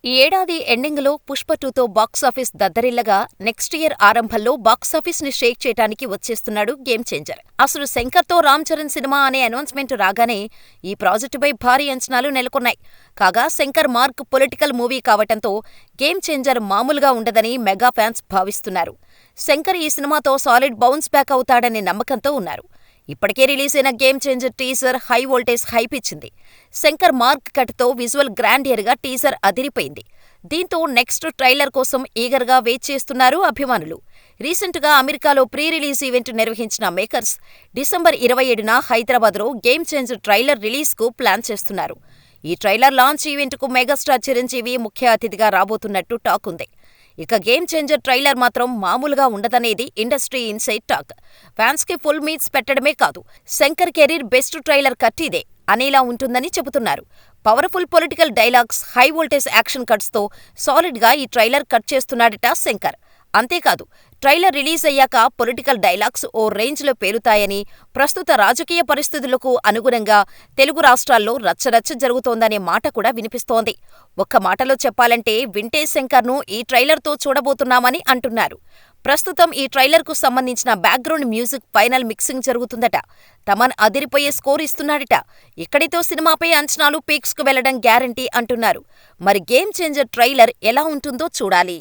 ఈ ఏడాది ఎండింగులో 'పుష్ప-2'తో box office దద్దరిల్లగా next year ఆరంభంలో బాక్సాఫీస్ ని షేక్ చేయటానికి వచ్చేస్తున్నాడు గేమ్ చేంజర్. అసలు శంకర్తో రామ్ చరణ్ సినిమా అనే అనౌన్స్మెంట్ రాగానే ఈ ప్రాజెక్టుపై భారీ అంచనాలు నెలకొన్నాయి. కాగా శంకర్ మార్క్ పొలిటికల్ మూవీ కావటంతో గేమ్ చేంజర్ మామూలుగా ఉండదని మెగా ఫ్యాన్స్ భావిస్తున్నారు. శంకర్ ఈ సినిమాతో సాలిడ్ బౌన్స్ బ్యాక్ అవుతాడనే నమ్మకంతో ఉన్నారు. ఇప్పటికే రిలీజైన game changer teaser high voltage hype ఇచ్చింది. శంకర్ మార్క్ కట్తో విజువల్ గ్రాండియర్గా టీజర్ అదిరిపోయింది. దీంతో నెక్స్ట్ ట్రైలర్ కోసం ఈగర్గా వెయిట్ చేస్తున్నారు అభిమానులు. రీసెంట్గా అమెరికాలో ప్రీ రిలీజ్ ఈవెంట్ నిర్వహించిన మేకర్స్ డిసెంబర్ 27న హైదరాబాద్లో గేమ్ చేంజర్ ట్రైలర్ రిలీజ్కు ప్లాన్ చేస్తున్నారు. ఈ ట్రైలర్ లాంచ్ ఈవెంట్కు మెగాస్టార్ చిరంజీవి ముఖ్య అతిథిగా రాబోతున్నట్టు టాక్ ఉంది. ఇక గేమ్ చేంజర్ ట్రైలర్ మాత్రం మామూలుగా ఉండదనేది ఇండస్ట్రీ ఇన్సైడ్ టాక్. ఫ్యాన్స్ కి ఫుల్ మీట్స్ పెట్టడమే కాదు, Shankar career best trailer cut ఇదే అనేలా ఉంటుందని చెబుతున్నారు. Powerful political dialogues, high voltage action cuts తో సాలిడ్ గా ఈ ట్రైలర్ కట్ చేస్తున్నాడట శంకర్. అంతేకాదు, ట్రైలర్ రిలీజ్ అయ్యాక పొలిటికల్ డైలాగ్స్ ఓ రేంజ్లో పేలుతాయని, ప్రస్తుత రాజకీయ పరిస్థితులకు అనుగుణంగా తెలుగు రాష్ట్రాల్లో రచ్చరచ్చ జరుగుతోందనే మాట కూడా వినిపిస్తోంది. ఒక్క మాటలో చెప్పాలంటే వింటేజ్ శంకర్ను ఈ ట్రైలర్తో చూడబోతున్నామని అంటున్నారు. ప్రస్తుతం ఈ ట్రైలర్కు సంబంధించిన బ్యాక్గ్రౌండ్ మ్యూజిక్ ఫైనల్ మిక్సింగ్ జరుగుతుందట. తమన్ అదిరిపోయే స్కోర్ ఇస్తున్నాడట. ఇక్కడితో సినిమాపై అంచనాలు పీక్స్కు వెళ్లడం గ్యారంటీ అంటున్నారు. మరి గేమ్ చేంజర్ ట్రైలర్ ఎలా ఉంటుందో చూడాలి.